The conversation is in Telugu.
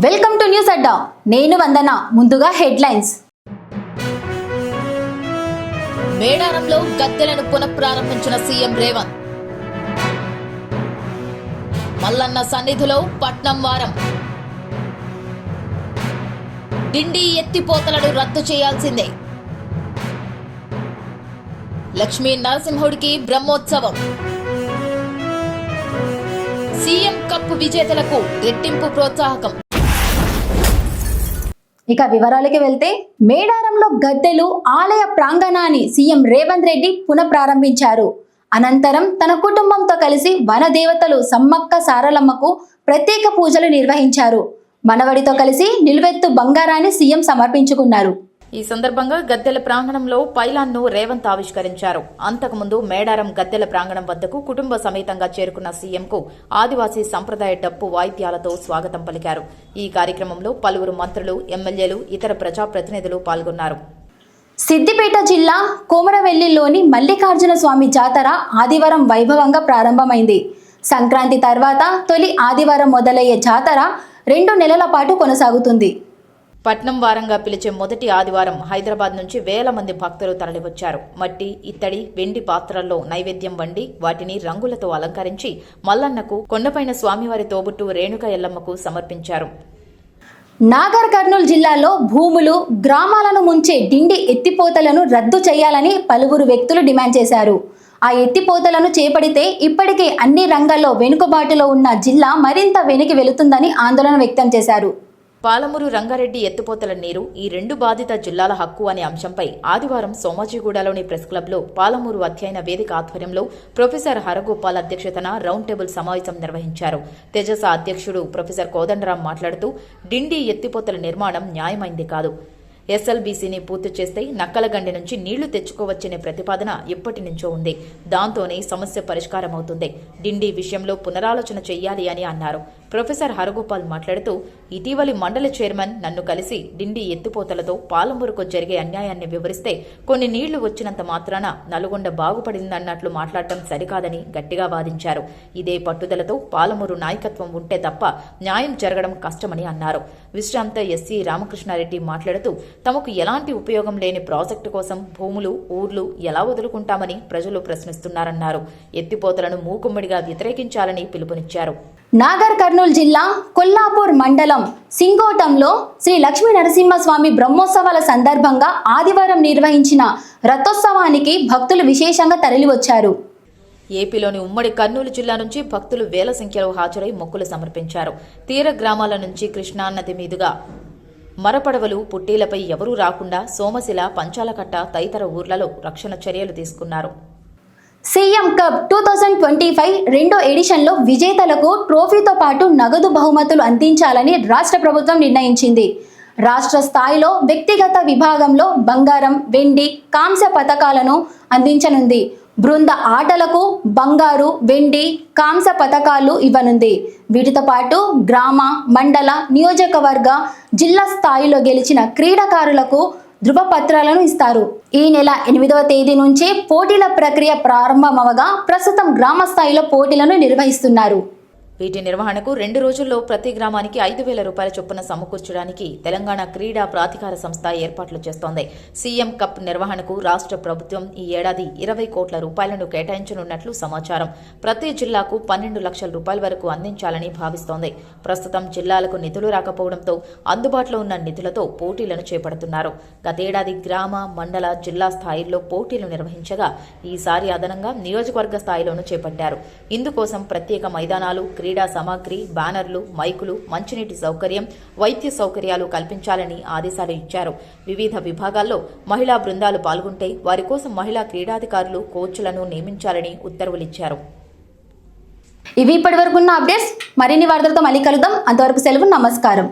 వెల్కమ్ టు న్యూస్ అడ్డా. నేను వందన. ముందుగా హెడ్లైన్స్. మేడారంలో గద్దెలను పునఃప్రారంభించిన సీఎం రేవంత్. మల్లన్న సన్నిధిలో పట్నం వారం. డిండి ఎత్తిపోతలను రద్దు చేయాల్సిందే. లక్ష్మీ నరసింహుడికి బ్రహ్మోత్సవం. సీఎం కప్ విజేతలకు రెట్టింపు ప్రోత్సాహకం. ఇక వివరాలకి వెళ్తే, మేడారంలో గద్దెలు ఆలయ ప్రాంగణాన్ని సీఎం రేవంత్ రెడ్డి పునఃప్రారంభించారు. అనంతరం తన కుటుంబంతో కలిసి వనదేవతలు సమ్మక్క సారలమ్మకు ప్రత్యేక పూజలు నిర్వహించారు. మనవడితో కలిసి నిలువెత్తు బంగారాన్ని సీఎం సమర్పించుకున్నారు. ఈ సందర్భంగా గద్దెల ప్రాంగణంలో పైలాన్ను రేవంత్ ఆవిష్కరించారు. అంతకుముందు మేడారం గద్దెల ప్రాంగణం వద్దకు కుటుంబ సమేతంగా చేరుకున్న సీఎంకు ఆదివాసీ సంప్రదాయ డప్పు వాయిద్యాలతో స్వాగతం పలికారు. ఈ కార్యక్రమంలో పలువురు మంత్రులు, ఎమ్మెల్యేలు, ఇతర ప్రజాప్రతినిధులు పాల్గొన్నారు. సిద్దిపేట జిల్లా కోమరవెల్లిలోని మల్లికార్జున స్వామి జాతర ఆదివారం వైభవంగా ప్రారంభమైంది. సంక్రాంతి తర్వాత తొలి ఆదివారం మొదలయ్యే జాతర 2 నెలల పాటు కొనసాగుతుంది. పట్నం వారంగా పిలిచే మొదటి ఆదివారం హైదరాబాద్ నుంచి వేల మంది భక్తులు తరలివచ్చారు. మట్టి, ఇత్తడి, వెండి పాత్రల్లో నైవేద్యం వండి వాటిని రంగులతో అలంకరించి మల్లన్నకు, కొండపైన స్వామివారి తోబుట్టు రేణుక ఎల్లమ్మకు సమర్పించారు. నాగర్ కర్నూలు జిల్లాలో భూములు, గ్రామాలను ముంచే డిండి ఎత్తిపోతలను రద్దు చేయాలని పలువురు వ్యక్తులు డిమాండ్ చేశారు. ఆ ఎత్తిపోతలను చేపడితే ఇప్పటికే అన్ని రంగాల్లో వెనుకబాటులో ఉన్న జిల్లా మరింత వెనక్కి వెళుతుందని ఆందోళన వ్యక్తం చేశారు. పాలమూరు రంగారెడ్డి ఎత్తిపోతల నీరు ఈ 2 బాధిత జిల్లాల హక్కు అనే అంశంపై ఆదివారం సోమాజిగూడలోని ప్రెస్ క్లబ్లో పాలమూరు అధ్యయన వేదిక ఆధ్వర్యంలో ప్రొఫెసర్ హరగోపాల్ అధ్యక్షతన రౌండ్ టేబుల్ సమావేశం నిర్వహించారు. తెజస అధ్యక్షుడు ప్రొఫెసర్ కోదండరాం మాట్లాడుతూ, డిండి ఎత్తిపోతల నిర్మాణం న్యాయమైంది కాదు. ఎస్ఎల్బీసీని పూర్తి చేస్తే నక్కలగండి నుంచి నీళ్లు తెచ్చుకోవచ్చనే ప్రతిపాదన ఎప్పటి నుంచో ఉంది. దాంతోనే సమస్య పరిష్కారమవుతుంది. డిండి విషయంలో పునరాలోచన చెయ్యాలి అని అన్నారు. ప్రొఫెసర్ హరగోపాల్ మాట్లాడుతూ, ఇటీవలి మండలి చైర్మన్ నన్ను కలిసి డిండి ఎత్తిపోతలతో పాలమూరుకు జరిగే అన్యాయాన్ని వివరిస్తే కొన్ని నీళ్లు వచ్చినంత మాత్రాన నల్గొండ బాగుపడిందన్నట్లు మాట్లాడటం సరికాదని గట్టిగా వాదించారు. ఇదే పట్టుదలతో పాలమూరు నాయకత్వం ఉంటే తప్ప న్యాయం జరగడం కష్టమని అన్నారు. విశ్రాంత ఎస్సీ రామకృష్ణారెడ్డి మాట్లాడుతూ, తమకు ఎలాంటి ఉపయోగం లేని ప్రాజెక్టు కోసం భూములు, ఊర్లు ఎలా వదులుకుంటామని ప్రజలు ప్రశ్నిస్తున్నారన్నారు. ఎత్తిపోతలను మూకుమ్మడిగా వ్యతిరేకించాలని పిలుపునిచ్చారు. నాగర్ కర్నూలు జిల్లా కొల్లాపూర్ మండలం సింగోటంలో శ్రీ లక్ష్మీ నరసింహస్వామి బ్రహ్మోత్సవాల సందర్భంగా ఆదివారం నిర్వహించిన రథోత్సవానికి భక్తులు విశేషంగా తరలివచ్చారు. ఏపీలోని ఉమ్మడి కర్నూలు జిల్లా నుంచి భక్తులు వేల సంఖ్యలో హాజరై మొక్కులు సమర్పించారు. తీర గ్రామాల నుంచి కృష్ణానది మీదుగా మరపడవలు, పుట్టీలపై ఎవరూ రాకుండా సోమశిల, పంచాలకట్ట తదితర ఊర్లలో రక్షణ చర్యలు తీసుకున్నారు. సీఎం కప్ 2025 రెండో ఎడిషన్లో విజేతలకు ట్రోఫీతో పాటు నగదు బహుమతులు అందించాలని రాష్ట్ర ప్రభుత్వం నిర్ణయించింది. రాష్ట్ర స్థాయిలో వ్యక్తిగత విభాగంలో బంగారం, వెండి, కాంస్య పతకాలను అందించనుంది. బృంద ఆటలకు బంగారు, వెండి, కాంస్య పతకాలు ఇవ్వనుంది. వీటితో పాటు గ్రామ, మండల, నియోజకవర్గ, జిల్లా స్థాయిలో గెలిచిన క్రీడాకారులకు ధృవపత్రాలను ఇస్తారు. ఈ నెల 8వ తేదీ నుంచే పోటీల ప్రక్రియ ప్రారంభమవగా ప్రస్తుతం గ్రామ స్థాయిలో పోటీలను నిర్వహిస్తున్నారు. వీటి నిర్వహణకు 2 రోజుల్లో ప్రతి గ్రామానికి 5,000 రూపాయల చొప్పున సమకూర్చడానికి తెలంగాణ క్రీడా ప్రాధికార సంస్థ ఏర్పాట్లు చేస్తోంది. సీఎం కప్ నిర్వహణకు రాష్ట్ర ప్రభుత్వం ఈ ఏడాది 20 కోట్ల రూపాయలను కేటాయించనున్నట్లు సమాచారం. ప్రతి జిల్లాకు 12 లక్షల రూపాయల వరకు అందించాలని భావిస్తోంది. ప్రస్తుతం జిల్లాలకు నిధులు రాకపోవడంతో అందుబాటులో ఉన్న నిధులతో పోటీలను చేపడుతున్నారు. గతేడాది గ్రామ, మండల, జిల్లా స్థాయిల్లో పోటీలు నిర్వహించగా ఈసారి అదనంగా నియోజకవర్గ స్థాయిలోనూ చేపట్టారు. ఇందుకోసం ప్రత్యేక మైదానాలు, క్రీడా సామాగ్రి, బ్యానర్లు, మైకులు, మంచినీటి సౌకర్యం, వైద్య సౌకర్యాలు కల్పించాలని ఆదేశాలు ఇచ్చారు. వివిధ విభాగాల్లో మహిళా బృందాలు పాల్గొంటే వారి కోసం మహిళా క్రీడాధికారులు, కోచ్లను నియమించాలని ఉత్తర్వులిచ్చారు. ఇవి ఇప్పటివరకు ఉన్న అప్డేట్స్. మరిన్ని వార్తలతో మళ్ళీ కలుద్దాం. అంతవరకు సెలవు. నమస్కారం.